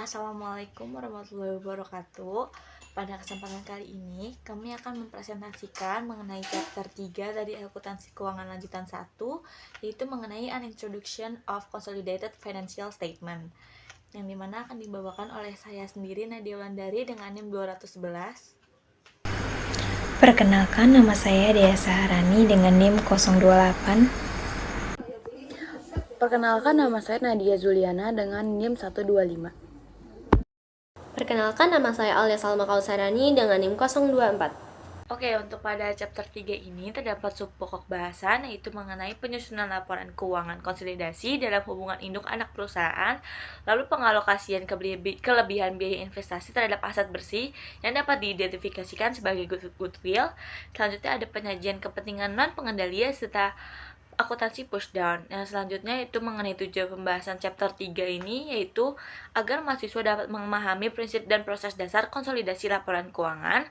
Assalamualaikum warahmatullahi wabarakatuh. Pada kesempatan kali ini, kami akan mempresentasikan mengenai chapter 3 dari akuntansi keuangan lanjutan 1, yaitu mengenai An Introduction of Consolidated Financial Statement, yang dimana akan dibawakan oleh saya sendiri, Nadia Wulandari, dengan NIM 211. Perkenalkan, nama saya Dea Saharani dengan NIM 028. Perkenalkan, nama saya Nadia Zuliana dengan NIM 125. Perkenalkan, nama saya Alia Salma Kausarani dengan NIM 024. Oke, untuk pada chapter 3 ini terdapat subpokok bahasan yaitu mengenai penyusunan laporan keuangan konsolidasi dalam hubungan induk anak perusahaan, lalu pengalokasian kelebihan biaya investasi terhadap aset bersih yang dapat diidentifikasikan sebagai goodwill. Selanjutnya ada penyajian kepentingan non-pengendalian serta akuntansi pushdown. Yang selanjutnya itu mengenai tujuan pembahasan chapter 3 ini, yaitu agar mahasiswa dapat memahami prinsip dan proses dasar konsolidasi laporan keuangan.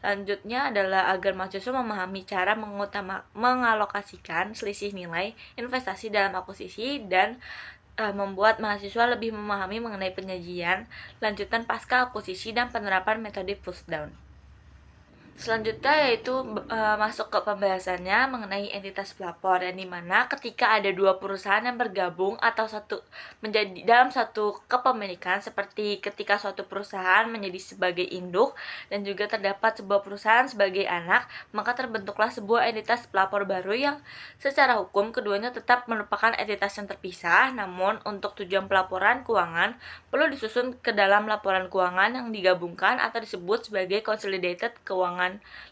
Selanjutnya adalah agar mahasiswa memahami cara mengalokasikan selisih nilai investasi dalam akuisisi dan membuat mahasiswa lebih memahami mengenai penyajian lanjutan pasca akuisisi dan penerapan metode pushdown. Selanjutnya yaitu masuk ke pembahasannya mengenai entitas pelapor, yang dimana ketika ada dua perusahaan yang bergabung atau menjadi dalam satu kepemilikan, seperti ketika suatu perusahaan menjadi sebagai induk dan juga terdapat sebuah perusahaan sebagai anak, maka terbentuklah sebuah entitas pelapor baru yang secara hukum keduanya tetap merupakan entitas yang terpisah, namun untuk tujuan pelaporan keuangan perlu disusun ke dalam laporan keuangan yang digabungkan atau disebut sebagai consolidated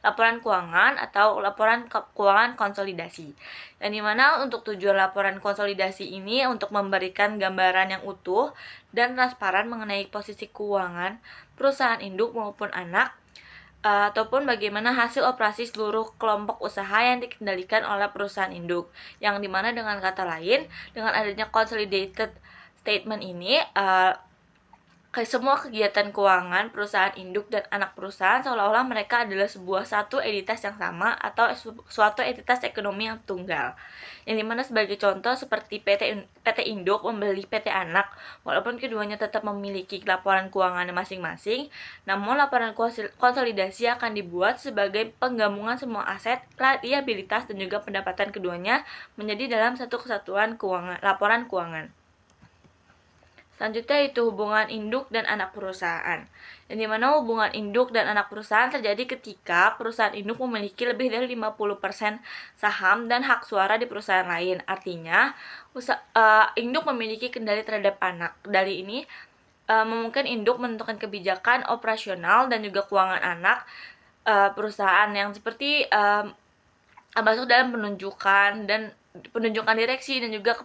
laporan keuangan atau laporan keuangan konsolidasi. Yang dimana untuk tujuan laporan konsolidasi ini untuk memberikan gambaran yang utuh dan transparan mengenai posisi keuangan perusahaan induk maupun anak, ataupun bagaimana hasil operasi seluruh kelompok usaha yang dikendalikan oleh perusahaan induk. Yang dimana dengan kata lain, dengan adanya consolidated statement ini, semua kegiatan keuangan perusahaan induk dan anak perusahaan seolah-olah mereka adalah sebuah satu entitas yang sama atau suatu entitas ekonomi yang tunggal. Yang dimana sebagai contoh seperti PT induk membeli PT anak, walaupun keduanya tetap memiliki laporan keuangan masing-masing, namun laporan konsolidasi akan dibuat sebagai penggabungan semua aset, liabilitas dan juga pendapatan keduanya menjadi dalam satu kesatuan laporan keuangan. Selanjutnya itu hubungan induk dan anak perusahaan, yang dimana hubungan induk dan anak perusahaan terjadi ketika perusahaan induk memiliki lebih dari 50% saham dan hak suara di perusahaan lain. Artinya, induk memiliki kendali terhadap anak. Dari ini memungkinkan induk menentukan kebijakan operasional dan juga keuangan anak perusahaan, yang seperti masuk dalam penunjukan direksi dan juga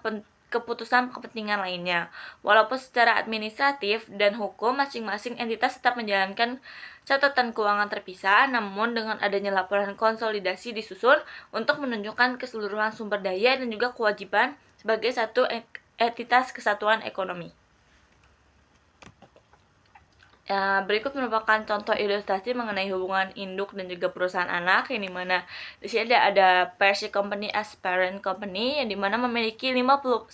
keputusan kepentingan lainnya. Walaupun secara administratif dan hukum masing-masing entitas tetap menjalankan catatan keuangan terpisah, namun dengan adanya laporan konsolidasi disusun untuk menunjukkan keseluruhan sumber daya dan juga kewajiban sebagai satu entitas kesatuan ekonomi. Berikut merupakan contoh ilustrasi mengenai hubungan induk dan juga perusahaan anak, yang dimana di sini ada Percy Company as parent company, yang dimana memiliki 90%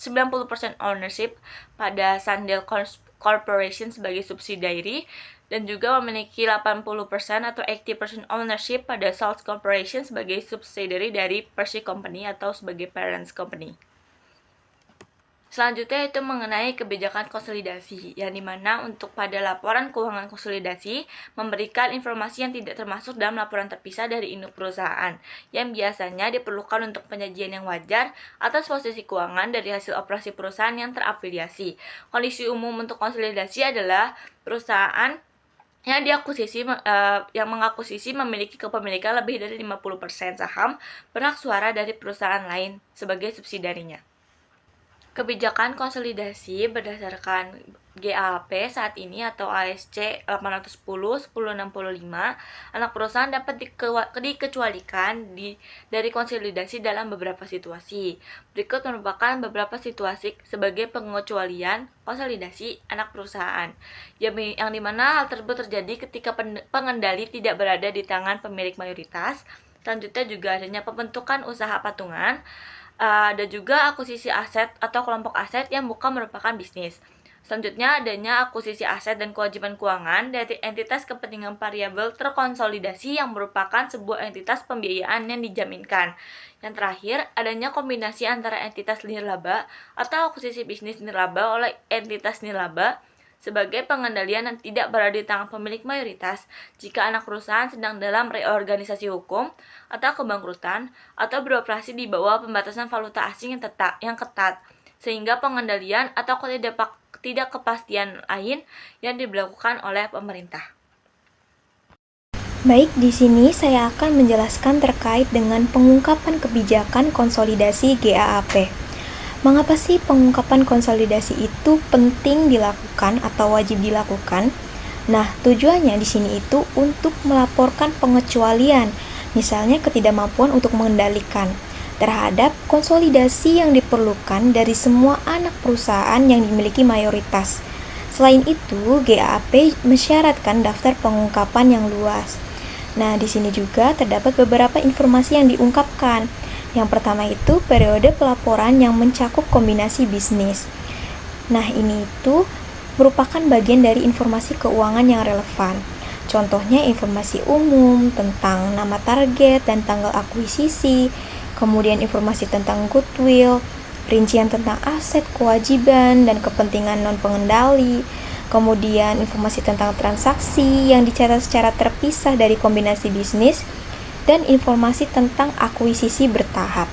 ownership pada Sandel Corporation sebagai subsidiary, dan juga memiliki 80% atau 80% ownership pada Salt Corporation sebagai subsidiary dari Percy Company atau sebagai parent company. Selanjutnya itu mengenai kebijakan konsolidasi, yang dimana untuk pada laporan keuangan konsolidasi memberikan informasi yang tidak termasuk dalam laporan terpisah dari induk perusahaan, yang biasanya diperlukan untuk penyajian yang wajar atas posisi keuangan dari hasil operasi perusahaan yang terafiliasi. Kondisi umum untuk konsolidasi adalah perusahaan yang mengakuisisi memiliki kepemilikan lebih dari 50% saham berhak suara dari perusahaan lain sebagai subsidiarinya. Kebijakan konsolidasi berdasarkan GAAP saat ini atau ASC 810/1065, anak perusahaan dapat dikecualikan dari konsolidasi dalam beberapa situasi. Berikut merupakan beberapa situasi sebagai pengecualian konsolidasi anak perusahaan, yang dimana hal tersebut terjadi ketika pengendali tidak berada di tangan pemilik mayoritas. Selanjutnya juga adanya pembentukan usaha patungan, ada juga akuisisi aset atau kelompok aset yang bukan merupakan bisnis. Selanjutnya, adanya akuisisi aset dan kewajiban keuangan dari entitas kepentingan variabel terkonsolidasi yang merupakan sebuah entitas pembiayaan yang dijaminkan. Yang terakhir, adanya kombinasi antara entitas nirlaba atau akuisisi bisnis nirlaba oleh entitas nirlaba sebagai pengendalian yang tidak berada di tangan pemilik mayoritas jika anak perusahaan sedang dalam reorganisasi hukum atau kebangkrutan atau beroperasi di bawah pembatasan valuta asing yang ketat, sehingga pengendalian atau tidak kepastian lain yang diberlakukan oleh pemerintah. Baik, di sini saya akan menjelaskan terkait dengan pengungkapan kebijakan konsolidasi GAAP. Mengapa sih pengungkapan konsolidasi itu penting dilakukan atau wajib dilakukan? Nah, tujuannya di sini itu untuk melaporkan pengecualian, misalnya ketidakmampuan untuk mengendalikan terhadap konsolidasi yang diperlukan dari semua anak perusahaan yang dimiliki mayoritas. Selain itu, GAAP mensyaratkan daftar pengungkapan yang luas. Nah, di sini juga terdapat beberapa informasi yang diungkapkan. Yang pertama itu periode pelaporan yang mencakup kombinasi bisnis. Nah, ini itu merupakan bagian dari informasi keuangan yang relevan. Contohnya informasi umum tentang nama target dan tanggal akuisisi, kemudian informasi tentang goodwill, rincian tentang aset, kewajiban, dan kepentingan non-pengendali, kemudian informasi tentang transaksi yang dicatat secara terpisah dari kombinasi bisnis, dan informasi tentang akuisisi bertahap.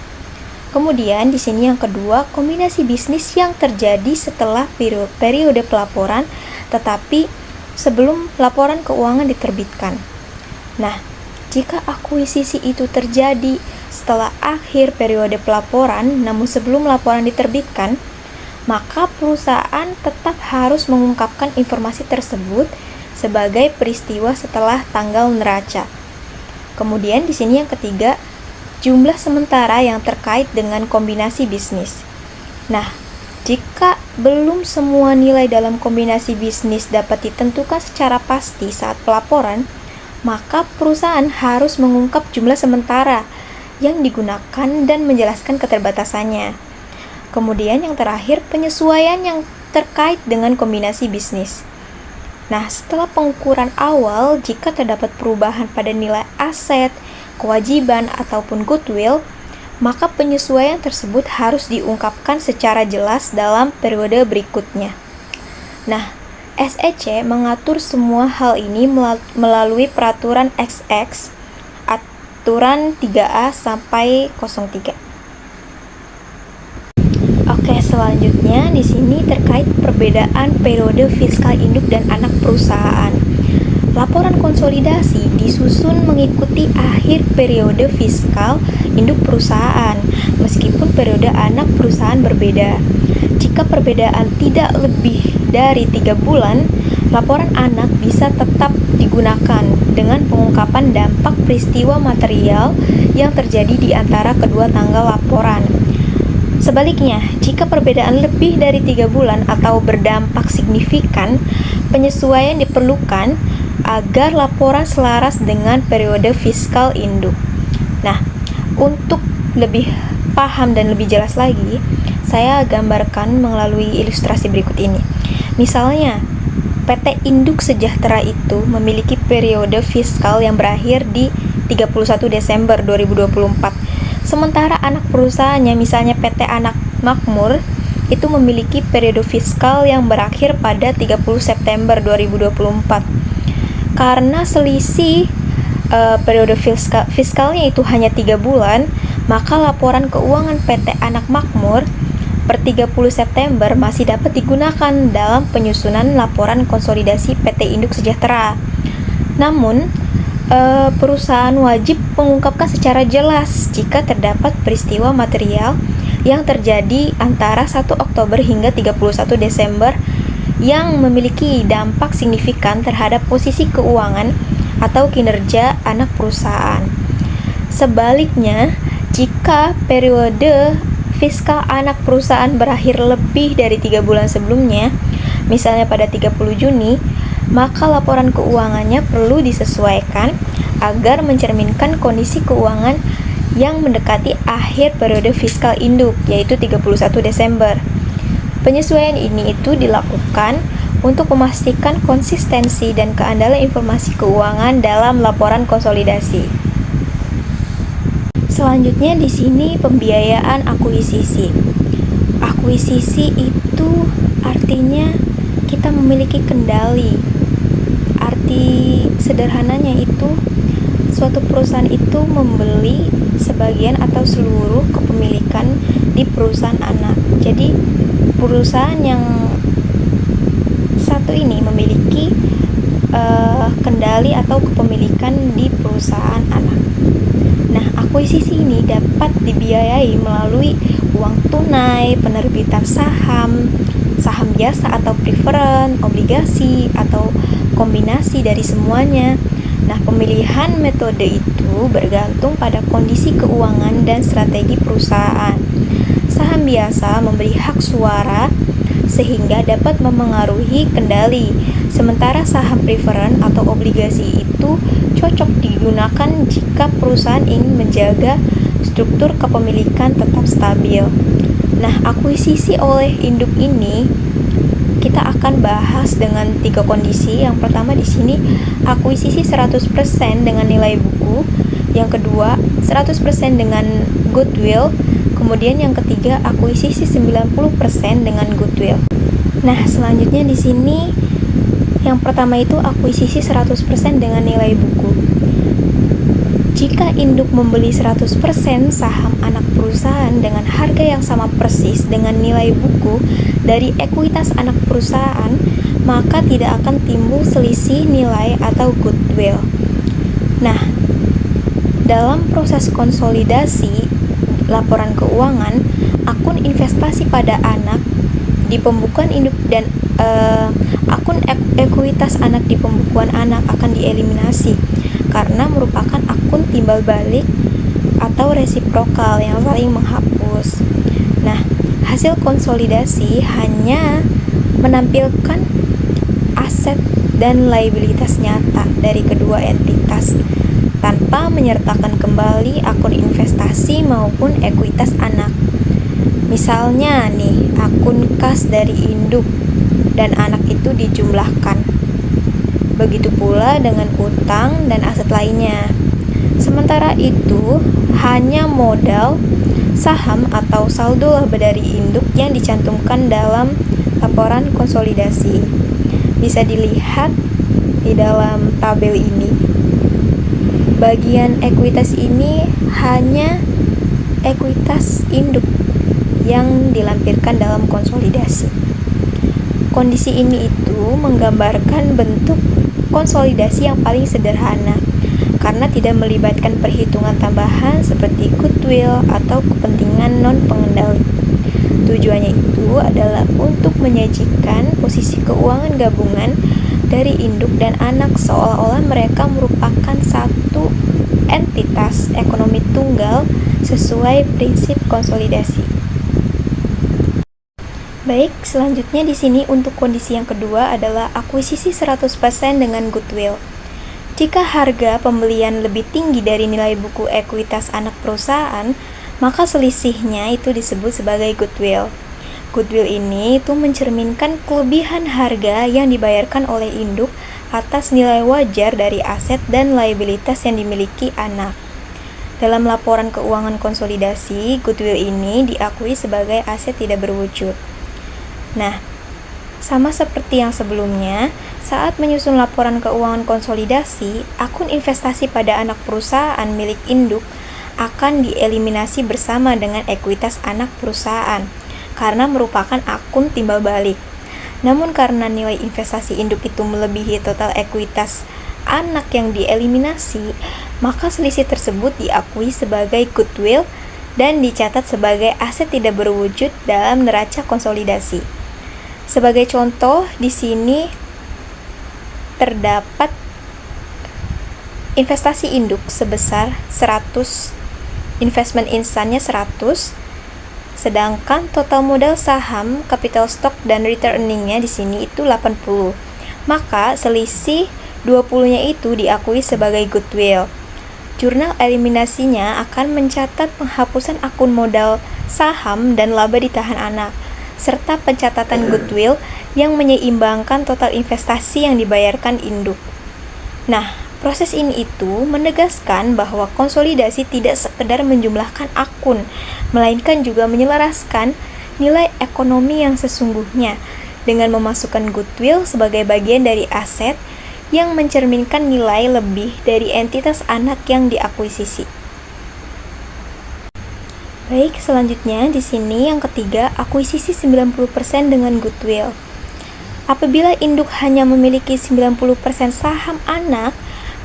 Kemudian di sini yang kedua, kombinasi bisnis yang terjadi setelah periode pelaporan tetapi sebelum laporan keuangan diterbitkan. Nah, jika akuisisi itu terjadi setelah akhir periode pelaporan namun sebelum laporan diterbitkan, maka perusahaan tetap harus mengungkapkan informasi tersebut sebagai peristiwa setelah tanggal neraca. Kemudian di sini yang ketiga, jumlah sementara yang terkait dengan kombinasi bisnis. Nah, jika belum semua nilai dalam kombinasi bisnis dapat ditentukan secara pasti saat pelaporan, maka perusahaan harus mengungkap jumlah sementara yang digunakan dan menjelaskan keterbatasannya. Kemudian yang terakhir, penyesuaian yang terkait dengan kombinasi bisnis. Nah, setelah pengukuran awal, jika terdapat perubahan pada nilai aset, kewajiban, ataupun goodwill, maka penyesuaian tersebut harus diungkapkan secara jelas dalam periode berikutnya. Nah, SEC mengatur semua hal ini melalui peraturan XX, aturan 3A sampai 03. Oke, selanjutnya di sini terkait perbedaan periode fiskal induk dan anak perusahaan. Laporan konsolidasi disusun mengikuti akhir periode fiskal induk perusahaan, meskipun periode anak perusahaan berbeda. Jika perbedaan tidak lebih dari 3 bulan, laporan anak bisa tetap digunakan dengan pengungkapan dampak peristiwa material yang terjadi di antara kedua tanggal laporan. Sebaliknya, jika perbedaan lebih dari 3 bulan atau berdampak signifikan, penyesuaian diperlukan agar laporan selaras dengan periode fiskal induk. Nah, untuk lebih paham dan lebih jelas lagi, saya gambarkan melalui ilustrasi berikut ini. Misalnya, PT Induk Sejahtera itu memiliki periode fiskal yang berakhir di 31 Desember 2024. Sementara anak perusahaannya, misalnya PT Anak Makmur, itu memiliki periode fiskal yang berakhir pada 30 September 2024. Karena selisih periode fiskalnya itu hanya 3 bulan, maka laporan keuangan PT Anak Makmur per 30 September masih dapat digunakan dalam penyusunan laporan konsolidasi PT Induk Sejahtera. Namun, perusahaan wajib mengungkapkan secara jelas jika terdapat peristiwa material yang terjadi antara 1 Oktober hingga 31 Desember yang memiliki dampak signifikan terhadap posisi keuangan atau kinerja anak perusahaan. Sebaliknya, jika periode fiskal anak perusahaan berakhir lebih dari 3 bulan sebelumnya, misalnya pada 30 Juni, maka laporan keuangannya perlu disesuaikan agar mencerminkan kondisi keuangan yang mendekati akhir periode fiskal induk, yaitu 31 Desember. Penyesuaian ini itu dilakukan untuk memastikan konsistensi dan keandalan informasi keuangan dalam laporan konsolidasi. Selanjutnya di sini pembiayaan akuisisi. Akuisisi itu artinya kita memiliki kendali. Arti sederhananya itu suatu perusahaan itu membeli sebagian atau seluruh kepemilikan di perusahaan anak. Jadi perusahaan yang satu ini memiliki kendali atau kepemilikan di perusahaan anak. Nah, akuisisi ini dapat dibiayai melalui uang tunai, penerbitan saham, saham biasa atau preferen, obligasi, atau kombinasi dari semuanya. Nah, pemilihan metode itu bergantung pada kondisi keuangan dan strategi perusahaan. Saham biasa memberi hak suara sehingga dapat memengaruhi kendali, sementara saham preferen atau obligasi itu cocok digunakan jika perusahaan ingin menjaga struktur kepemilikan tetap stabil. Nah, akuisisi oleh induk ini kita akan bahas dengan 3 kondisi. Yang pertama di sini akuisisi 100% dengan nilai buku, yang kedua 100% dengan goodwill, kemudian yang ketiga akuisisi 90% dengan goodwill. Nah, selanjutnya di sini yang pertama itu akuisisi 100% dengan nilai buku. Jika induk membeli 100% saham anak perusahaan dengan harga yang sama persis dengan nilai buku dari ekuitas anak perusahaan, maka tidak akan timbul selisih nilai atau goodwill. Nah, dalam proses konsolidasi laporan keuangan, akun investasi pada anak di pembukuan induk dan akun ekuitas anak di pembukuan anak akan dieliminasi karena merupakan akun timbal balik atau resiprokal yang saling menghapus. Nah, hasil konsolidasi hanya menampilkan aset dan liabilitas nyata dari kedua entitas tanpa menyertakan kembali akun investasi maupun ekuitas anak. Misalnya nih, akun kas dari induk dan anak itu dijumlahkan. Begitu pula dengan utang dan aset lainnya. Sementara itu, hanya modal, saham atau saldo laba dari induk yang dicantumkan dalam laporan konsolidasi. Bisa dilihat di dalam tabel ini. Bagian ekuitas ini hanya ekuitas induk yang dilampirkan dalam konsolidasi. Kondisi ini itu menggambarkan bentuk konsolidasi yang paling sederhana karena tidak melibatkan perhitungan tambahan seperti goodwill atau kepentingan non-pengendali. Tujuannya itu adalah untuk menyajikan posisi keuangan gabungan dari induk dan anak seolah-olah mereka merupakan satu entitas ekonomi tunggal sesuai prinsip konsolidasi. Baik, selanjutnya di sini untuk kondisi yang kedua adalah akuisisi 100% dengan goodwill. Jika harga pembelian lebih tinggi dari nilai buku ekuitas anak perusahaan, maka selisihnya itu disebut sebagai goodwill. Goodwill ini itu mencerminkan kelebihan harga yang dibayarkan oleh induk atas nilai wajar dari aset dan liabilitas yang dimiliki anak. Dalam laporan keuangan konsolidasi, goodwill ini diakui sebagai aset tidak berwujud. Nah, sama seperti yang sebelumnya, saat menyusun laporan keuangan konsolidasi, akun investasi pada anak perusahaan milik induk akan dieliminasi bersama dengan ekuitas anak perusahaan karena merupakan akun timbal balik. Namun karena nilai investasi induk itu melebihi total ekuitas anak yang dieliminasi, maka selisih tersebut diakui sebagai goodwill dan dicatat sebagai aset tidak berwujud dalam neraca konsolidasi. Sebagai contoh, di sini terdapat investasi induk sebesar 100, investment instannya 100, sedangkan total modal saham, capital stock, dan return earning-nya di sini itu 80. Maka selisih 20-nya itu diakui sebagai goodwill. Jurnal eliminasinya akan mencatat penghapusan akun modal saham dan laba ditahan anak. serta pencatatan goodwill yang menyeimbangkan total investasi yang dibayarkan induk. Nah, proses ini itu menegaskan bahwa konsolidasi tidak sekedar menjumlahkan akun, melainkan juga menyelaraskan nilai ekonomi yang sesungguhnya dengan memasukkan goodwill sebagai bagian dari aset yang mencerminkan nilai lebih dari entitas anak yang diakuisisi. Baik, selanjutnya di sini yang ketiga, akuisisi 90% dengan goodwill. Apabila induk hanya memiliki 90% saham anak,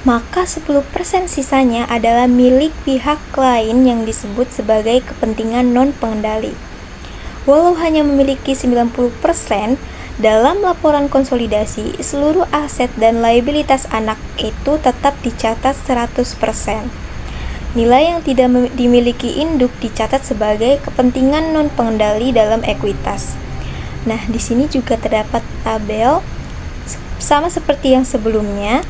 maka 10% sisanya adalah milik pihak lain yang disebut sebagai kepentingan non-pengendali. Walau hanya memiliki 90%, dalam laporan konsolidasi, seluruh aset dan liabilitas anak itu tetap dicatat 100%. Nilai yang tidak dimiliki induk dicatat sebagai kepentingan non-pengendali dalam ekuitas. Nah, di sini juga terdapat tabel sama seperti yang sebelumnya.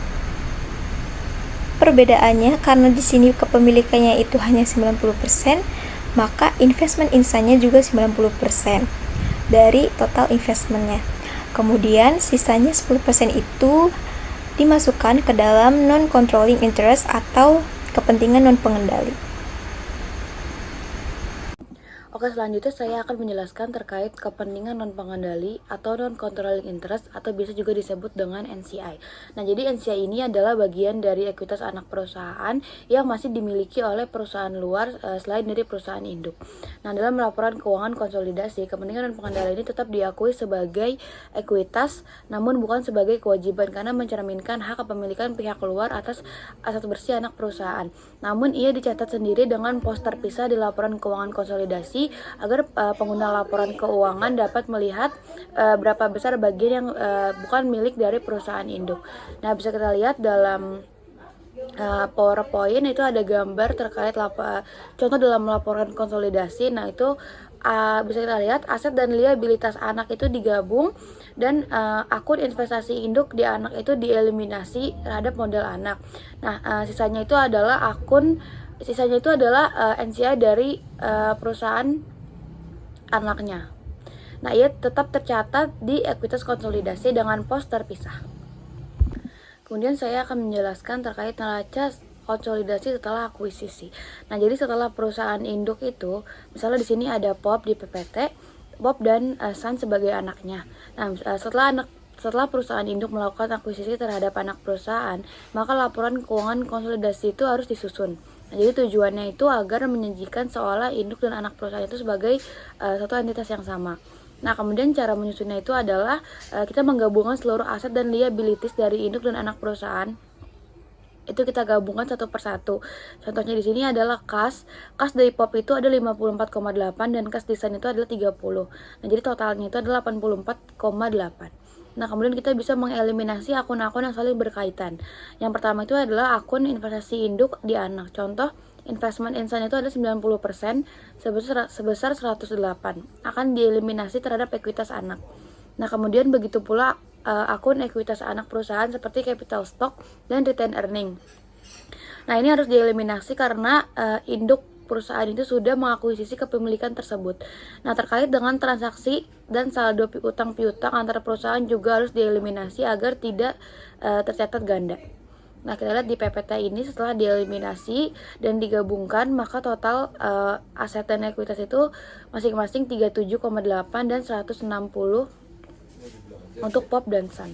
Perbedaannya karena di sini kepemilikannya itu hanya 90%, maka investment insanya juga 90% dari total investmentnya. Kemudian sisanya 10% itu dimasukkan ke dalam non-controlling interest atau kepentingan non-pengendali. Oke, selanjutnya saya akan menjelaskan terkait kepentingan non-pengendali atau non-controlling interest atau biasa juga disebut dengan NCI. Nah, jadi NCI ini adalah bagian dari ekuitas anak perusahaan yang masih dimiliki oleh perusahaan luar selain dari perusahaan induk. Nah, dalam laporan keuangan konsolidasi, kepentingan non-pengendali ini tetap diakui sebagai ekuitas namun bukan sebagai kewajiban karena mencerminkan hak kepemilikan pihak luar atas aset bersih anak perusahaan. Namun, ia dicatat sendiri dengan pos terpisah di laporan keuangan konsolidasi agar pengguna laporan keuangan dapat melihat berapa besar bagian yang bukan milik dari perusahaan induk. Nah, bisa kita lihat dalam PowerPoint itu ada gambar terkait contoh dalam laporan konsolidasi. Nah, itu bisa kita lihat aset dan liabilitas anak itu digabung dan akun investasi induk di anak itu dieliminasi terhadap modal anak. Nah, sisanya itu adalah NCI dari perusahaan anaknya. Nah, ia tetap tercatat di ekuitas konsolidasi dengan pos terpisah. Kemudian saya akan menjelaskan terkait neraca konsolidasi setelah akuisisi. Nah, jadi setelah perusahaan induk itu, misalnya di sini ada POP di PPT, POP dan SAN sebagai anaknya. Nah, setelah perusahaan induk melakukan akuisisi terhadap anak perusahaan, maka laporan keuangan konsolidasi itu harus disusun. Nah, jadi tujuannya itu agar menyajikan seolah induk dan anak perusahaan itu sebagai satu entitas yang sama. Nah, kemudian cara menyusunnya itu adalah kita menggabungkan seluruh aset dan liabilities dari induk dan anak perusahaan. Itu kita gabungkan satu persatu. Contohnya di sini adalah kas dari POP itu ada 54,8 dan kas desain itu adalah 30. Nah, jadi totalnya itu adalah 84,8. Nah, kemudian kita bisa mengeliminasi akun-akun yang saling berkaitan. Yang pertama itu adalah akun investasi induk di anak. Contoh, investment insan itu ada 90% sebesar 108. Akan dieliminasi terhadap ekuitas anak. Nah, kemudian begitu pula akun ekuitas anak perusahaan seperti capital stock dan retained earning. Nah, ini harus dieliminasi karena induk perusahaan itu sudah mengakuisisi kepemilikan tersebut. Nah, terkait dengan transaksi dan saldo utang piutang antara perusahaan juga harus dieliminasi agar tidak tercatat ganda. Nah, kita lihat di PPT ini setelah dieliminasi dan digabungkan, maka total aset dan ekuitas itu masing-masing 37,8 dan 160 untuk POP dan SAN.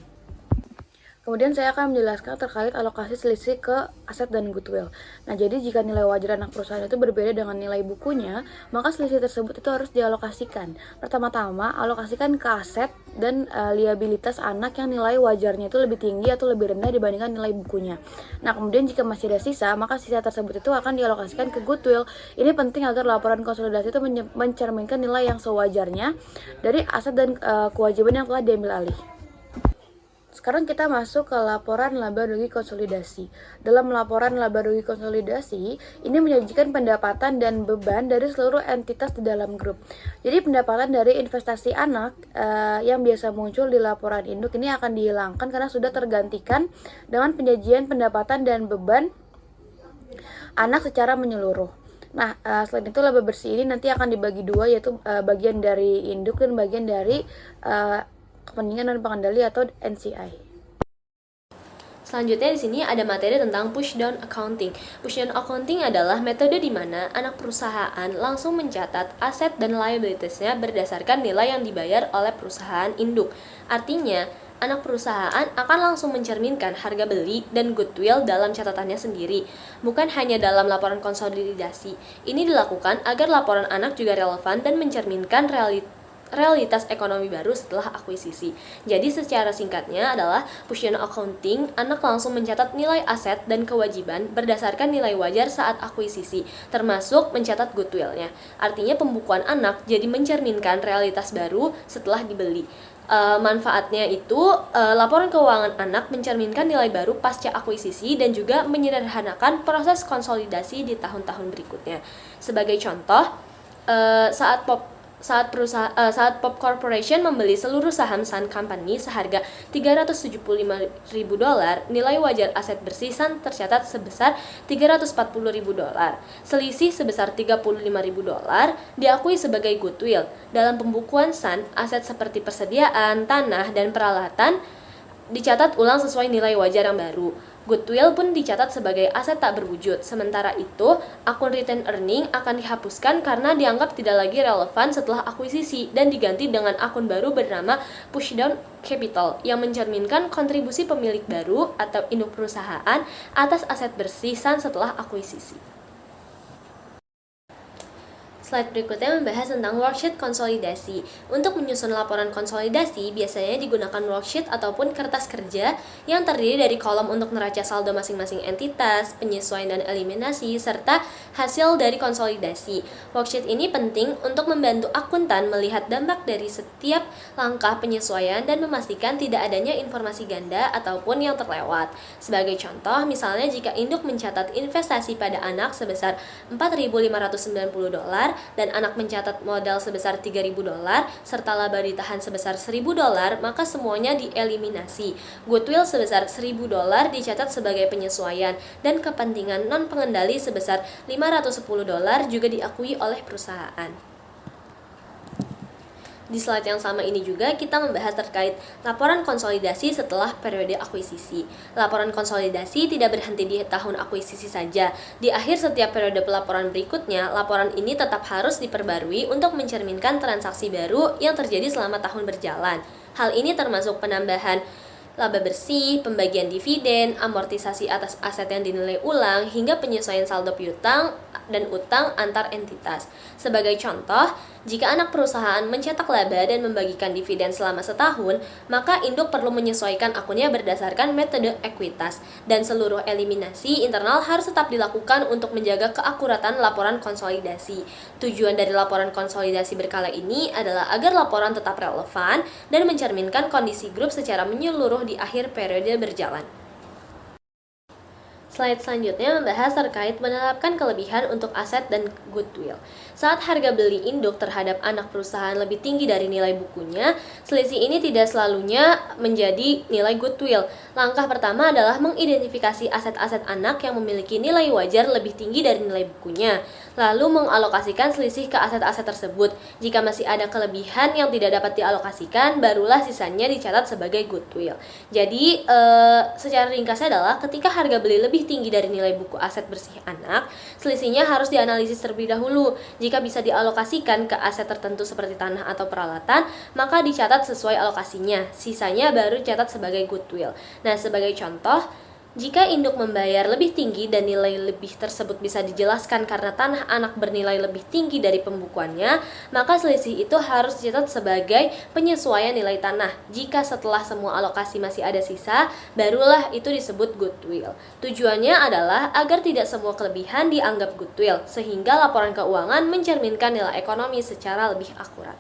Kemudian saya akan menjelaskan terkait alokasi selisih ke aset dan goodwill. Nah, jadi jika nilai wajar anak perusahaan itu berbeda dengan nilai bukunya, maka selisih tersebut itu harus dialokasikan. Pertama-tama, alokasikan ke aset dan liabilitas anak yang nilai wajarnya itu lebih tinggi atau lebih rendah dibandingkan nilai bukunya. Nah, kemudian jika masih ada sisa, maka sisa tersebut itu akan dialokasikan ke goodwill. Ini penting agar laporan konsolidasi itu mencerminkan nilai yang sewajarnya dari aset dan kewajiban yang telah diambil alih. Sekarang kita masuk ke laporan laba rugi konsolidasi. Dalam laporan laba rugi konsolidasi, ini menyajikan pendapatan dan beban dari seluruh entitas di dalam grup. Jadi pendapatan dari investasi anak yang biasa muncul di laporan induk ini akan dihilangkan karena sudah tergantikan dengan penyajian pendapatan dan beban anak secara menyeluruh. Nah, selain itu laba bersih ini nanti akan dibagi dua, yaitu bagian dari induk dan bagian dari kepentingan dan pengendali atau NCI. Selanjutnya di sini ada materi tentang pushdown accounting. Pushdown accounting adalah metode di mana anak perusahaan langsung mencatat aset dan liabilities-nya berdasarkan nilai yang dibayar oleh perusahaan induk. Artinya, anak perusahaan akan langsung mencerminkan harga beli dan goodwill dalam catatannya sendiri, bukan hanya dalam laporan konsolidasi. Ini dilakukan agar laporan anak juga relevan dan mencerminkan realitas ekonomi baru setelah akuisisi. Jadi secara singkatnya adalah pushdown accounting, anak langsung mencatat nilai aset dan kewajiban berdasarkan nilai wajar saat akuisisi, termasuk mencatat goodwill-nya. Artinya pembukuan anak jadi mencerminkan realitas baru setelah dibeli. Manfaatnya itu laporan keuangan anak mencerminkan nilai baru pasca akuisisi dan juga menyederhanakan proses konsolidasi di tahun-tahun berikutnya. Sebagai contoh, saat Pop Corporation membeli seluruh saham Sun Company seharga $375.000, nilai wajar aset bersih Sun tercatat sebesar $340.000. Selisih sebesar $35.000 diakui sebagai goodwill. Dalam pembukuan Sun, aset seperti persediaan, tanah, dan peralatan dicatat ulang sesuai nilai wajar yang baru. Goodwill pun dicatat sebagai aset tak berwujud. Sementara itu, akun retained earning akan dihapuskan karena dianggap tidak lagi relevan setelah akuisisi dan diganti dengan akun baru bernama pushdown capital yang mencerminkan kontribusi pemilik baru atau induk perusahaan atas aset bersih Sun setelah akuisisi. Slide berikutnya membahas tentang worksheet konsolidasi. Untuk menyusun laporan konsolidasi, biasanya digunakan worksheet ataupun kertas kerja yang terdiri dari kolom untuk neraca saldo masing-masing entitas, penyesuaian dan eliminasi, serta hasil dari konsolidasi. Worksheet ini penting untuk membantu akuntan melihat dampak dari setiap langkah penyesuaian dan memastikan tidak adanya informasi ganda ataupun yang terlewat. Sebagai contoh, misalnya jika induk mencatat investasi pada anak sebesar $4.590 dan anak mencatat modal sebesar $3.000 serta laba ditahan sebesar $1.000, maka semuanya dieliminasi. Goodwill sebesar $1.000 dicatat sebagai penyesuaian dan kepentingan non pengendali sebesar $510 juga diakui oleh perusahaan. Di slide yang sama ini juga kita membahas terkait laporan konsolidasi setelah periode akuisisi. Laporan konsolidasi tidak berhenti di tahun akuisisi saja. Di akhir setiap periode pelaporan berikutnya, laporan ini tetap harus diperbarui untuk mencerminkan transaksi baru yang terjadi selama tahun berjalan. Hal ini termasuk penambahan laba bersih, pembagian dividen, amortisasi atas aset yang dinilai ulang, hingga penyesuaian saldo piutang dan utang antar entitas. Sebagai contoh, jika anak perusahaan mencetak laba dan membagikan dividen selama setahun, maka induk perlu menyesuaikan akunnya berdasarkan metode ekuitas, dan seluruh eliminasi internal harus tetap dilakukan untuk menjaga keakuratan laporan konsolidasi. Tujuan dari laporan konsolidasi berkala ini adalah agar laporan tetap relevan dan mencerminkan kondisi grup secara menyeluruh di akhir periode berjalan. Slide selanjutnya membahas terkait menetapkan kelebihan untuk aset dan goodwill. Saat harga beli induk terhadap anak perusahaan lebih tinggi dari nilai bukunya, selisih ini tidak selalunya menjadi nilai goodwill. Langkah pertama adalah mengidentifikasi aset-aset anak yang memiliki nilai wajar lebih tinggi dari nilai bukunya, lalu mengalokasikan selisih ke aset-aset tersebut. Jika masih ada kelebihan yang tidak dapat dialokasikan, barulah sisanya dicatat sebagai goodwill. Jadi, secara ringkasnya adalah ketika harga beli lebih tinggi dari nilai buku aset bersih anak, selisihnya harus dianalisis terlebih dahulu. Jika bisa dialokasikan ke aset tertentu seperti tanah atau peralatan, maka dicatat sesuai alokasinya. Sisanya baru dicatat sebagai goodwill. Nah, sebagai contoh, jika induk membayar lebih tinggi dan nilai lebih tersebut bisa dijelaskan karena tanah anak bernilai lebih tinggi dari pembukuannya, maka selisih itu harus dicatat sebagai penyesuaian nilai tanah. Jika setelah semua alokasi masih ada sisa, barulah itu disebut goodwill. Tujuannya adalah agar tidak semua kelebihan dianggap goodwill, sehingga laporan keuangan mencerminkan nilai ekonomi secara lebih akurat.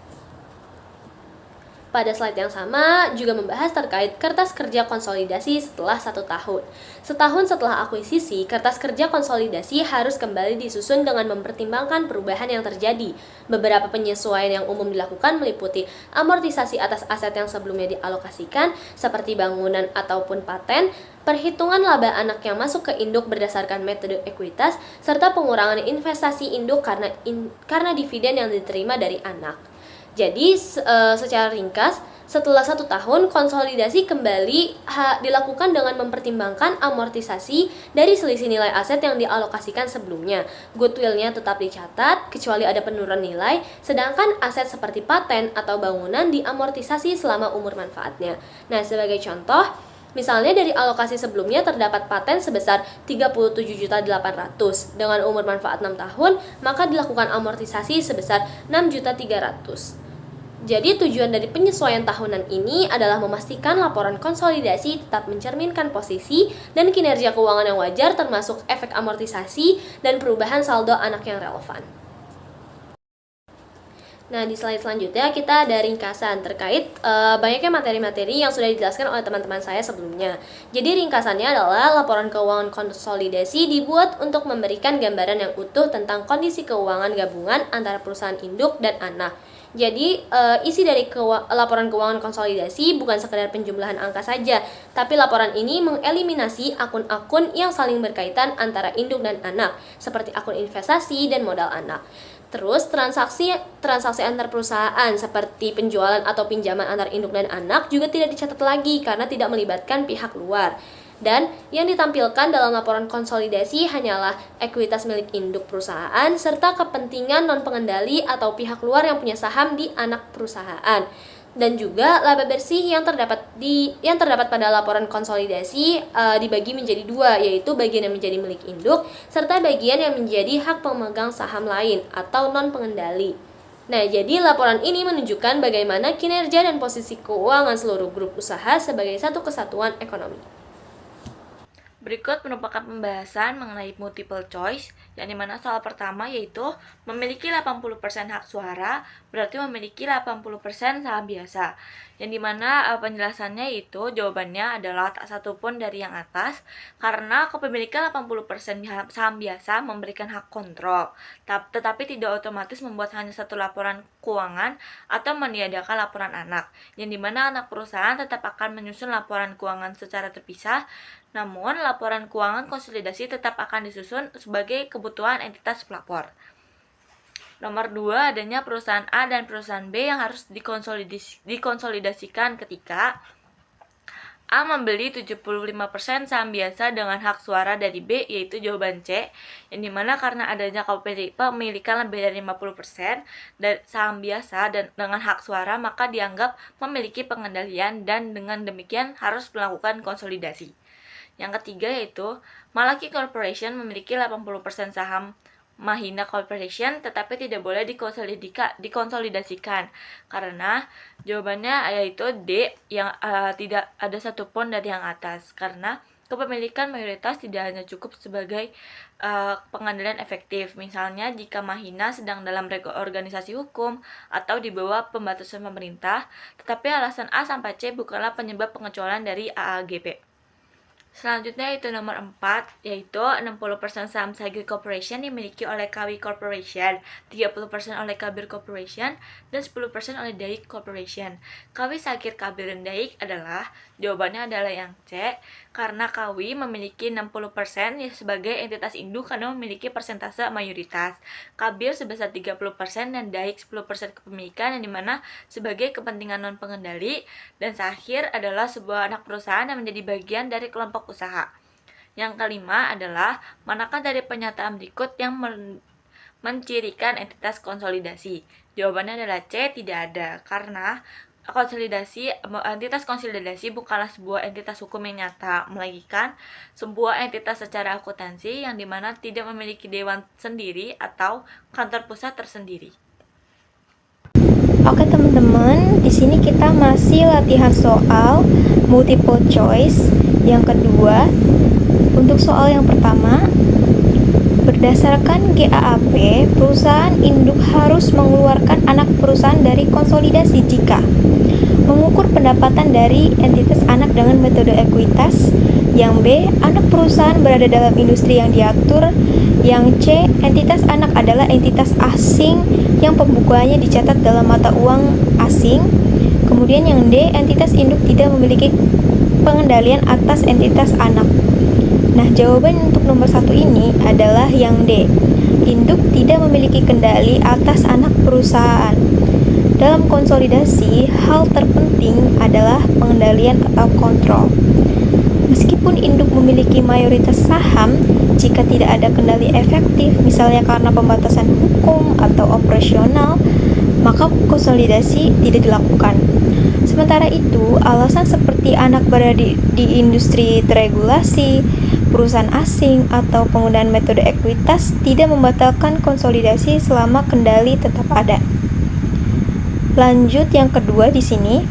Pada slide yang sama juga membahas terkait kertas kerja konsolidasi setelah 1 tahun. Setahun setelah akuisisi, kertas kerja konsolidasi harus kembali disusun dengan mempertimbangkan perubahan yang terjadi. Beberapa penyesuaian yang umum dilakukan meliputi amortisasi atas aset yang sebelumnya dialokasikan, seperti bangunan ataupun paten, perhitungan laba anak yang masuk ke induk berdasarkan metode ekuitas, serta pengurangan investasi induk karena dividen yang diterima dari anak. Jadi secara ringkas, setelah 1 tahun konsolidasi kembali dilakukan dengan mempertimbangkan amortisasi dari selisih nilai aset yang dialokasikan sebelumnya. Goodwill-nya tetap dicatat kecuali ada penurunan nilai, sedangkan aset seperti paten atau bangunan diamortisasi selama umur manfaatnya. Nah, sebagai contoh, misalnya dari alokasi sebelumnya terdapat paten sebesar 37.800.000 dengan umur manfaat 6 tahun, maka dilakukan amortisasi sebesar 6.300.000. Jadi tujuan dari penyesuaian tahunan ini adalah memastikan laporan konsolidasi tetap mencerminkan posisi dan kinerja keuangan yang wajar termasuk efek amortisasi dan perubahan saldo anak yang relevan. Nah, di slide selanjutnya kita ada ringkasan terkait banyaknya materi-materi yang sudah dijelaskan oleh teman-teman saya sebelumnya. Jadi ringkasannya adalah laporan keuangan konsolidasi dibuat untuk memberikan gambaran yang utuh tentang kondisi keuangan gabungan antara perusahaan induk dan anak. Jadi isi dari laporan keuangan konsolidasi bukan sekedar penjumlahan angka saja, tapi laporan ini mengeliminasi akun-akun yang saling berkaitan antara induk dan anak, seperti akun investasi dan modal anak. Terus transaksi antar perusahaan seperti penjualan atau pinjaman antar induk dan anak juga tidak dicatat lagi karena tidak melibatkan pihak luar. Dan yang ditampilkan dalam laporan konsolidasi hanyalah ekuitas milik induk perusahaan serta kepentingan non-pengendali atau pihak luar yang punya saham di anak perusahaan. Dan juga laba bersih yang terdapat pada laporan konsolidasi dibagi menjadi 2, yaitu bagian yang menjadi milik induk serta bagian yang menjadi hak pemegang saham lain atau non-pengendali. Nah, jadi laporan ini menunjukkan bagaimana kinerja dan posisi keuangan seluruh grup usaha sebagai satu kesatuan ekonomi. Berikut merupakan pembahasan mengenai multiple choice, yang dimana soal pertama yaitu memiliki 80% hak suara, berarti memiliki 80% saham biasa. Yang dimana penjelasannya itu jawabannya adalah tak satu pun dari yang atas, karena kepemilikan 80% saham biasa memberikan hak kontrol, tetapi tidak otomatis membuat hanya satu laporan keuangan atau meniadakan laporan anak, yang dimana anak perusahaan tetap akan menyusun laporan keuangan secara terpisah. Namun, laporan keuangan konsolidasi tetap akan disusun sebagai kebutuhan entitas pelapor. Nomor 2, adanya perusahaan A dan perusahaan B yang harus dikonsolidasikan ketika A membeli 75% saham biasa dengan hak suara dari B, yaitu jawaban C, yang dimana karena adanya kepemilikan lebih dari 50% dari saham biasa dan dengan hak suara, maka dianggap memiliki pengendalian dan dengan demikian harus melakukan konsolidasi. Yang ketiga yaitu Malaki Corporation memiliki 80% saham Mahindra Corporation, tetapi tidak boleh dikonsolidasikan karena jawabannya yaitu D, yang tidak ada satupun dari yang atas, karena kepemilikan mayoritas tidak hanya cukup sebagai pengendalian efektif. Misalnya jika Mahindra sedang dalam organisasi hukum atau di bawah pembatasan pemerintah, tetapi alasan A sampai C bukanlah penyebab pengecualian dari AAGP. Selanjutnya itu nomor 4, yaitu 60% saham Sagir Corporation dimiliki oleh Kawi Corporation, 30% oleh Kabir Corporation, dan 10% oleh Daik Corporation. Kawi, Sagir, Kabir, dan Daik adalah, jawabannya adalah yang C, karena Kawi memiliki 60% sebagai entitas induk karena memiliki persentase mayoritas. Kabir sebesar 30% dan Daik 10% kepemilikan, yang dimana sebagai kepentingan non-pengendali, dan Sagir adalah sebuah anak perusahaan yang menjadi bagian dari kelompok usaha. Yang kelima adalah manakah dari pernyataan berikut yang mencirikan entitas konsolidasi? Jawabannya adalah C, tidak ada, karena entitas konsolidasi bukanlah sebuah entitas hukum yang nyata, melainkan sebuah entitas secara akuntansi yang dimana tidak memiliki dewan sendiri atau kantor pusat tersendiri. Oke teman-teman, di sini kita masih latihan soal multiple choice. Yang kedua, untuk soal yang pertama, berdasarkan GAAP, perusahaan induk harus mengeluarkan anak perusahaan dari konsolidasi jika mengukur pendapatan dari entitas anak dengan metode ekuitas. Yang B, anak perusahaan berada dalam industri yang diatur. Yang C, entitas anak adalah entitas asing yang pembukuannya dicatat dalam mata uang asing. Kemudian yang D, entitas induk tidak memiliki pengendalian atas entitas anak. Nah, jawaban untuk nomor 1 ini adalah yang D. Induk tidak memiliki kendali atas anak perusahaan. Dalam konsolidasi, hal terpenting adalah pengendalian atau kontrol. Meskipun induk memiliki mayoritas saham, jika tidak ada kendali efektif, misalnya karena pembatasan hukum atau operasional, maka konsolidasi tidak dilakukan. Sementara itu, alasan seperti anak berada di industri terregulasi, perusahaan asing, atau penggunaan metode ekuitas tidak membatalkan konsolidasi selama kendali tetap ada. Lanjut yang kedua di sini.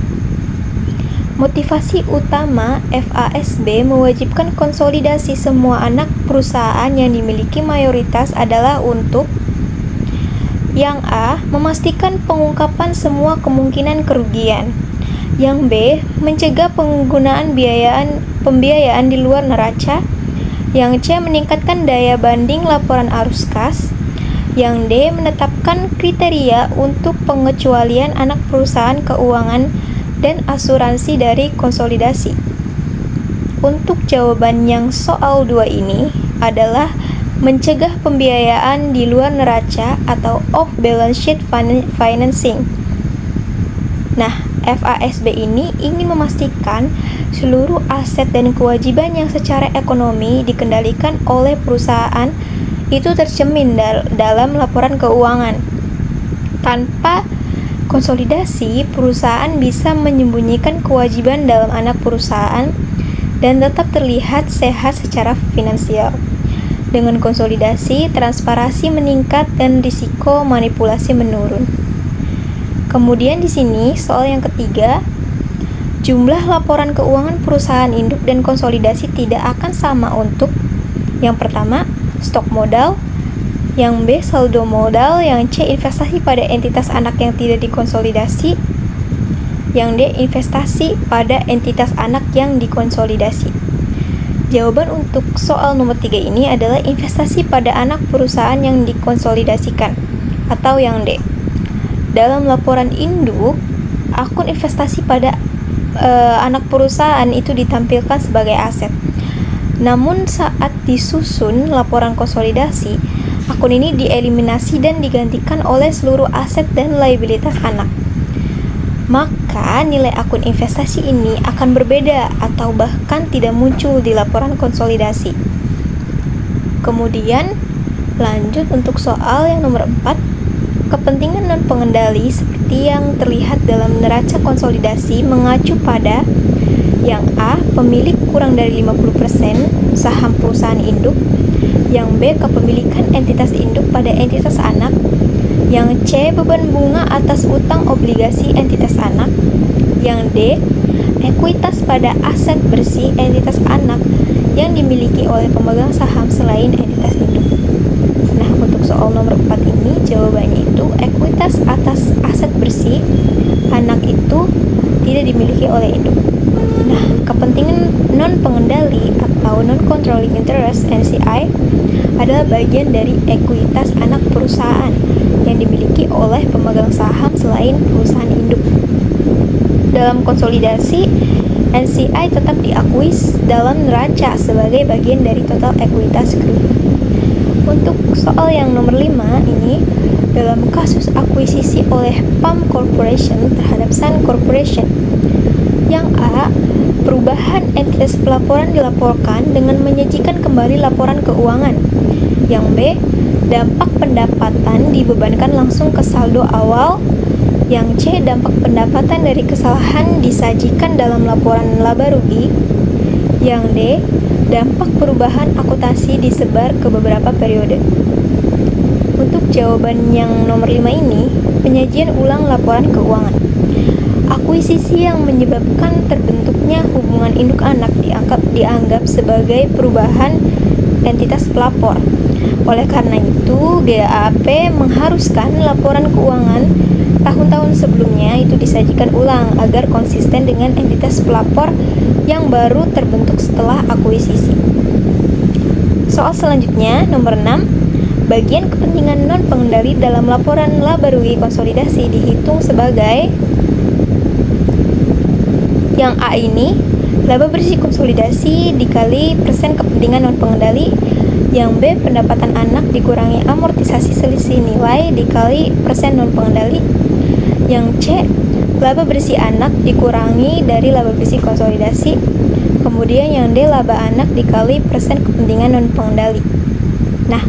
Motivasi utama FASB mewajibkan konsolidasi semua anak perusahaan yang dimiliki mayoritas adalah untuk yang A, memastikan pengungkapan semua kemungkinan kerugian. Yang B, mencegah penggunaan pembiayaan di luar neraca. Yang C, meningkatkan daya banding laporan arus kas. Yang D, menetapkan kriteria untuk pengecualian anak perusahaan keuangan dan asuransi dari konsolidasi. Untuk jawaban yang soal 2 ini adalah mencegah pembiayaan di luar neraca atau off balance sheet financing. Nah, FASB ini ingin memastikan seluruh aset dan kewajiban yang secara ekonomi dikendalikan oleh perusahaan itu tercermin dalam laporan keuangan. Tanpa konsolidasi, perusahaan bisa menyembunyikan kewajiban dalam anak perusahaan dan tetap terlihat sehat secara finansial. Dengan konsolidasi, transparansi meningkat dan risiko manipulasi menurun. Kemudian di sini soal yang ketiga, jumlah laporan keuangan perusahaan induk dan konsolidasi tidak akan sama untuk yang pertama, stok modal, yang B, saldo modal, yang C, investasi pada entitas anak yang tidak dikonsolidasi, yang D, investasi pada entitas anak yang dikonsolidasi. Jawaban untuk soal nomor 3 ini adalah investasi pada anak perusahaan yang dikonsolidasikan, atau yang D. Dalam laporan induk, akun investasi pada anak perusahaan itu ditampilkan sebagai aset. Namun saat disusun laporan konsolidasi, akun ini dieliminasi dan digantikan oleh seluruh aset dan liabilitas anak. Maka nilai akun investasi ini akan berbeda atau bahkan tidak muncul di laporan konsolidasi. Kemudian lanjut untuk soal yang nomor 4. Kepentingan non-pengendali seperti yang terlihat dalam neraca konsolidasi mengacu pada yang A, pemilik kurang dari 50% saham perusahaan induk. Yang B, kepemilikan entitas induk pada entitas anak. Yang C, beban bunga atas utang obligasi entitas anak. Yang D, ekuitas pada aset bersih entitas anak yang dimiliki oleh pemegang saham selain entitas induk. Nah, untuk soal nomor 4 ini jawabannya itu ekuitas atas aset bersih anak itu tidak dimiliki oleh induk. Nah, kepentingan non-pengendali atau non-controlling interest (NCI) adalah bagian dari ekuitas anak perusahaan yang dimiliki oleh pemegang saham selain perusahaan induk. Dalam konsolidasi, NCI tetap diakui dalam neraca sebagai bagian dari total ekuitas grup. Untuk soal yang nomor 5 ini, dalam kasus akuisisi oleh PAM Corporation terhadap Sun Corporation, yang A, perubahan entitas pelaporan dilaporkan dengan menyajikan kembali laporan keuangan. Yang B, dampak pendapatan dibebankan langsung ke saldo awal. Yang C, dampak pendapatan dari kesalahan disajikan dalam laporan laba rugi. Yang D, dampak perubahan akuntansi disebar ke beberapa periode. Untuk jawaban yang nomor 5 ini, penyajian ulang laporan keuangan. Akuisisi yang menyebabkan terbentuknya hubungan induk anak dianggap sebagai perubahan entitas pelapor. Oleh karena itu, GAAP mengharuskan laporan keuangan tahun-tahun sebelumnya itu disajikan ulang agar konsisten dengan entitas pelapor yang baru terbentuk setelah akuisisi. Soal selanjutnya, nomor 6. Bagian kepentingan non-pengendali dalam laporan laba rugi konsolidasi dihitung sebagai yang A ini, laba bersih konsolidasi dikali persen kepentingan non-pengendali. Yang B, pendapatan anak dikurangi amortisasi selisih nilai dikali persen non-pengendali. Yang C, laba bersih anak dikurangi dari laba bersih konsolidasi. Kemudian yang D, laba anak dikali persen kepentingan non-pengendali. Nah,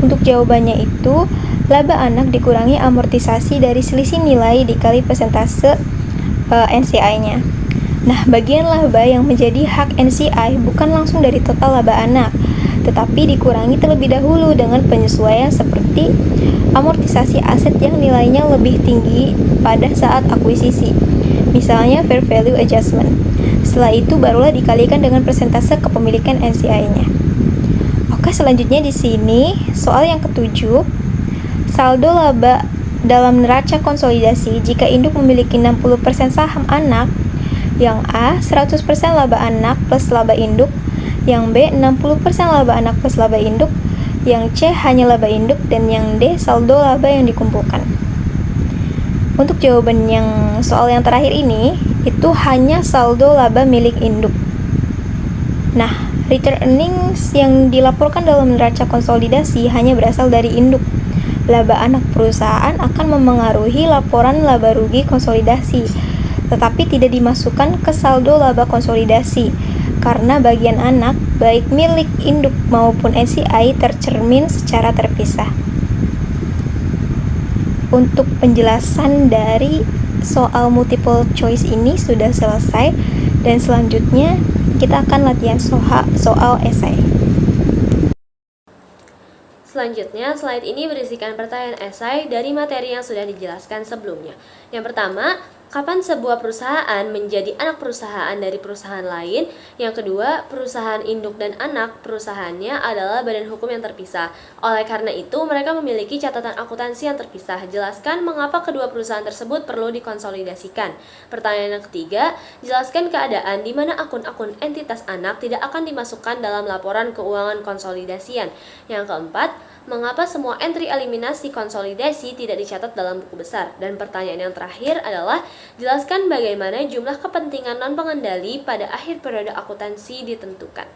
untuk jawabannya itu, laba anak dikurangi amortisasi dari selisih nilai dikali persentase NCI-nya. Nah, bagian laba yang menjadi hak NCI bukan langsung dari total laba anak, tetapi dikurangi terlebih dahulu dengan penyesuaian seperti amortisasi aset yang nilainya lebih tinggi pada saat akuisisi, misalnya fair value adjustment. Setelah itu barulah dikalikan dengan persentase kepemilikan NCI-nya. Oke, selanjutnya di sini soal yang ketujuh, saldo laba dalam neraca konsolidasi jika induk memiliki 60% saham anak. Yang A, 100% laba anak plus laba induk. Yang B, 60% laba anak plus laba induk. Yang C, hanya laba induk. Dan yang D, saldo laba yang dikumpulkan. Untuk jawaban yang soal yang terakhir ini, itu hanya saldo laba milik induk. Nah, return earnings yang dilaporkan dalam neraca konsolidasi hanya berasal dari induk. Laba anak perusahaan akan memengaruhi laporan laba rugi konsolidasi, tetapi tidak dimasukkan ke saldo laba konsolidasi karena bagian anak, baik milik induk maupun NCI, tercermin secara terpisah. Untuk penjelasan dari soal multiple choice ini sudah selesai, dan selanjutnya kita akan latihan soal esai. Selanjutnya, slide ini berisikan pertanyaan esai dari materi yang sudah dijelaskan sebelumnya. Yang pertama, kapan sebuah perusahaan menjadi anak perusahaan dari perusahaan lain? Yang kedua, perusahaan induk dan anak perusahaannya adalah badan hukum yang terpisah. Oleh karena itu, mereka memiliki catatan akuntansi yang terpisah. Jelaskan mengapa kedua perusahaan tersebut perlu dikonsolidasikan. Pertanyaan yang ketiga, jelaskan keadaan di mana akun-akun entitas anak tidak akan dimasukkan dalam laporan keuangan konsolidasian. Yang keempat, mengapa semua entry eliminasi konsolidasi tidak dicatat dalam buku besar? Dan pertanyaan yang terakhir adalah, jelaskan bagaimana jumlah kepentingan non-pengendali pada akhir periode akuntansi ditentukan.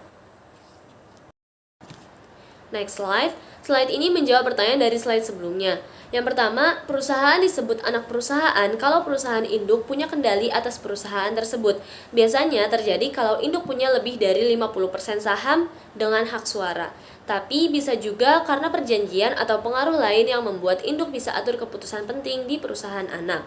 Next slide. Slide ini menjawab pertanyaan dari slide sebelumnya. Yang pertama, perusahaan disebut anak perusahaan kalau perusahaan induk punya kendali atas perusahaan tersebut. Biasanya terjadi kalau induk punya lebih dari 50% saham dengan hak suara. Tapi bisa juga karena perjanjian atau pengaruh lain yang membuat induk bisa atur keputusan penting di perusahaan anak.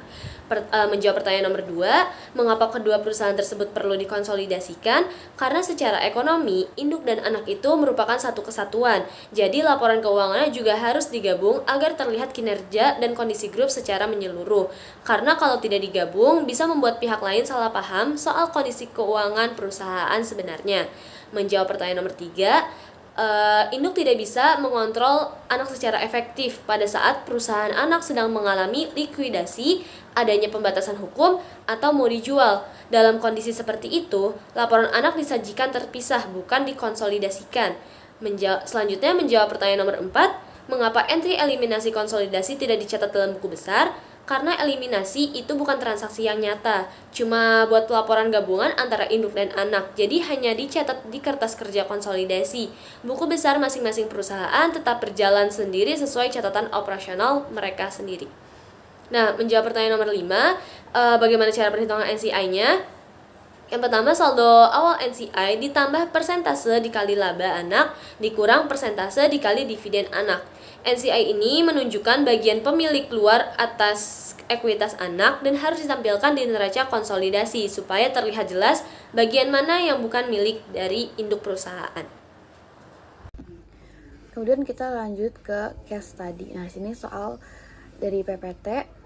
Menjawab pertanyaan nomor 2, mengapa kedua perusahaan tersebut perlu dikonsolidasikan? Karena secara ekonomi, induk dan anak itu merupakan satu kesatuan. Jadi laporan keuangannya juga harus digabung agar terlihat kinerja dan kondisi grup secara menyeluruh. Karena kalau tidak digabung, bisa membuat pihak lain salah paham soal kondisi keuangan perusahaan sebenarnya. Menjawab pertanyaan nomor 3, induk tidak bisa mengontrol anak secara efektif pada saat perusahaan anak sedang mengalami likuidasi, adanya pembatasan hukum, atau mau dijual. Dalam kondisi seperti itu, laporan anak disajikan terpisah, bukan dikonsolidasikan. Selanjutnya menjawab pertanyaan nomor 4, mengapa entry eliminasi konsolidasi tidak dicatat dalam buku besar? Karena eliminasi itu bukan transaksi yang nyata, cuma buat pelaporan gabungan antara induk dan anak, jadi hanya dicatat di kertas kerja konsolidasi. Buku besar masing-masing perusahaan tetap berjalan sendiri sesuai catatan operasional mereka sendiri. Nah, menjawab pertanyaan nomor 5, bagaimana cara perhitungan NCI-nya? Yang pertama, saldo awal NCI ditambah persentase dikali laba anak dikurang persentase dikali dividen anak. NCI ini menunjukkan bagian pemilik luar atas ekuitas anak dan harus ditampilkan di neraca konsolidasi supaya terlihat jelas bagian mana yang bukan milik dari induk perusahaan. Kemudian kita lanjut ke case study. Nah, sini soal dari PPT.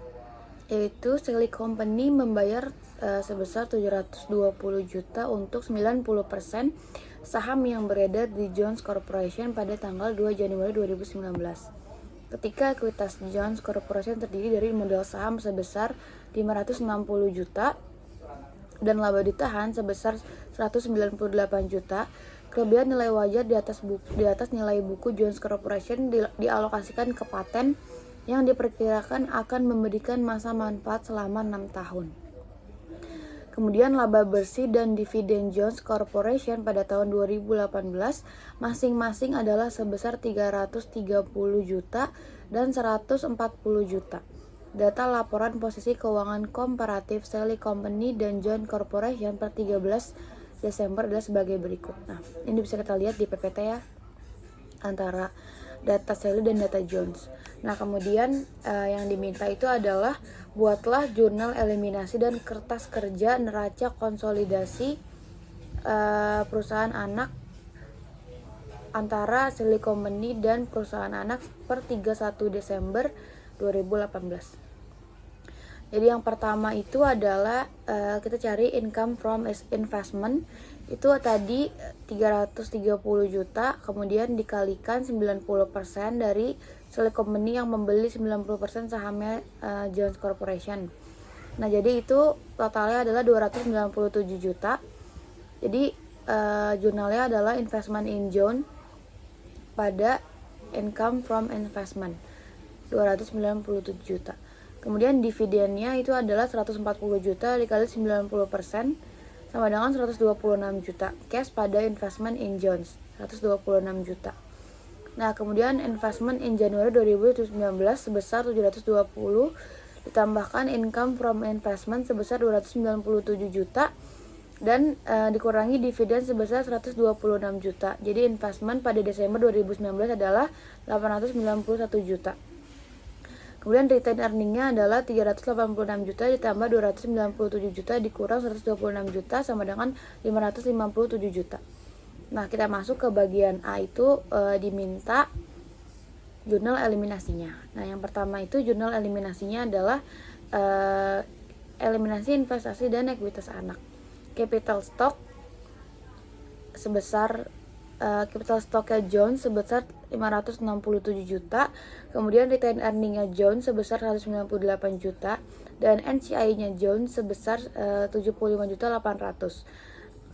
yaitu Sally Company membayar sebesar 720 juta untuk 90% saham yang beredar di Jones Corporation pada tanggal 2 Januari 2019. Ketika ekuitas Jones Corporation terdiri dari modal saham sebesar 560 juta dan laba ditahan sebesar 198 juta, kelebihan nilai wajar di atas nilai buku Jones Corporation dialokasikan ke paten yang diperkirakan akan memberikan masa manfaat selama 6 tahun. Kemudian laba bersih dan dividen Jones Corporation pada tahun 2018 masing-masing adalah sebesar 330 juta dan 140 juta. Data laporan posisi keuangan komparatif Sally Company dan Jones Corporation per 13 Desember adalah sebagai berikut. Nah, ini bisa kita lihat di PPT ya, antara data Sally dan data Jones. Nah, kemudian yang diminta itu adalah buatlah jurnal eliminasi dan kertas kerja neraca konsolidasi perusahaan anak antara Sally Company dan perusahaan anak per 31 Desember 2018. Jadi yang pertama itu adalah kita cari income from investment, itu tadi 330 juta, kemudian dikalikan 90% dari Sally Company yang membeli 90% sahamnya Jones Corporation. Nah, jadi itu totalnya adalah 297 juta. Jadi jurnalnya adalah investment in Jones pada income from investment 297 juta. Kemudian dividennya itu adalah 140 juta dikali 90% sama dengan 126 juta. Cash pada investment in Jones 126 juta. Nah, kemudian investment in Januari 2019 sebesar 720 ditambahkan income from investment sebesar 297 juta dan dikurangi dividen sebesar 126 juta. Jadi investment pada Desember 2019 adalah 891 juta. Kemudian return earning-nya adalah 386 juta ditambah 297 juta dikurang 126 juta sama dengan 557 juta. Nah, kita masuk ke bagian A, itu diminta jurnal eliminasinya. Nah, yang pertama itu jurnal eliminasinya adalah eliminasi investasi dan ekuitas anak. Capital stock sebesar capital stocknya Jones sebesar 567 juta, kemudian retained earning-nya Jones sebesar 198 juta, dan NCI-nya Jones sebesar 75 juta 800.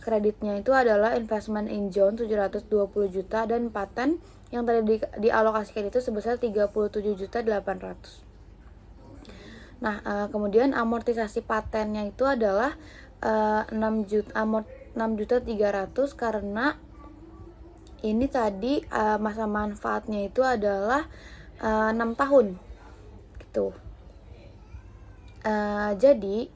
Kreditnya itu adalah investment in Jones 720 juta dan paten yang tadi dialokasikan itu sebesar 37 juta 800. Nah, kemudian amortisasi patennya itu adalah 6 juta 300 karena ini tadi masa manfaatnya itu adalah 6 tahun gitu. Jadi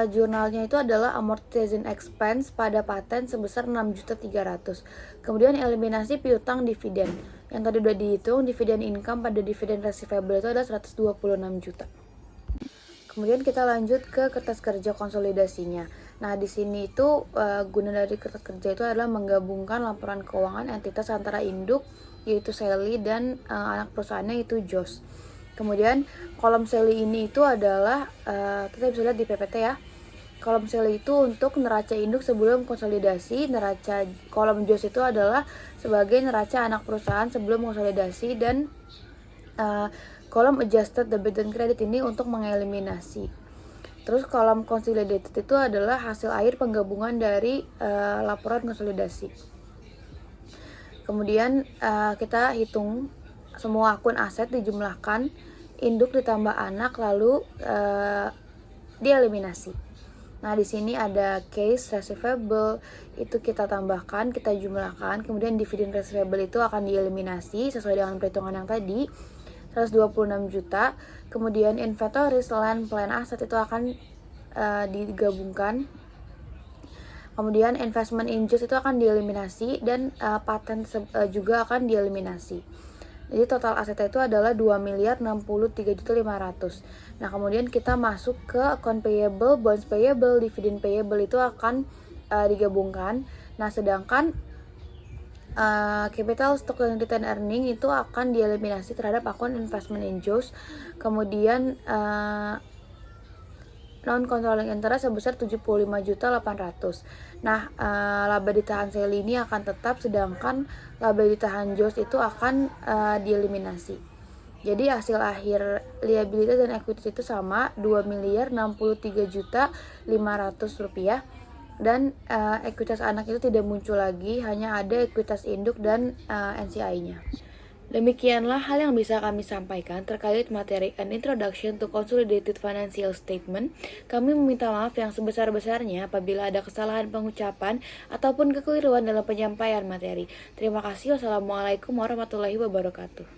jurnalnya itu adalah amortization expense pada paten sebesar 6.300.000. Kemudian eliminasi piutang dividen. Yang tadi udah dihitung, dividen income pada dividen receivable itu adalah 126 juta. Kemudian kita lanjut ke kertas kerja konsolidasinya. Nah, di sini itu guna dari kertas kerja itu adalah menggabungkan laporan keuangan entitas antara induk yaitu Sally dan anak perusahaannya itu Joss. Kemudian kolom Sally ini itu adalah kita bisa lihat di PPT ya. Kolom Sally itu untuk neraca induk sebelum konsolidasi, neraca kolom Joss itu adalah sebagai neraca anak perusahaan sebelum konsolidasi, dan kolom adjusted debit dan credit ini untuk mengeliminasi. Terus kolom consolidated itu adalah hasil akhir penggabungan dari laporan konsolidasi. Kemudian kita hitung semua akun aset dijumlahkan, induk ditambah anak, lalu dieliminasi. Nah, di sini ada case receivable, itu kita tambahkan, kita jumlahkan, kemudian dividen receivable itu akan dieliminasi sesuai dengan perhitungan yang tadi, 126 juta. Kemudian inventory land plan aset itu akan digabungkan. Kemudian investment in Joss itu akan dieliminasi, dan patent juga akan dieliminasi. Jadi total asetnya itu adalah 2.063.500.000. Nah, kemudian kita masuk ke account payable, bonds payable, dividend payable itu akan digabungkan. Nah, sedangkan capital stock dan return earning itu akan dieliminasi terhadap akun investment in JOS. Kemudian non-controlling interest sebesar 75.800.000. Nah, laba ditahan sale ini akan tetap, sedangkan laba ditahan JOS itu akan dieliminasi. Jadi hasil akhir liabilitas dan equities itu sama, 2.063.500.000 rupiah. Dan ekuitas anak itu tidak muncul lagi, hanya ada ekuitas induk dan NCI-nya. Demikianlah hal yang bisa kami sampaikan terkait materi An Introduction to Consolidated Financial Statement. Kami meminta maaf yang sebesar-besarnya apabila ada kesalahan pengucapan ataupun kekeliruan dalam penyampaian materi. Terima kasih. Wassalamualaikum warahmatullahi wabarakatuh.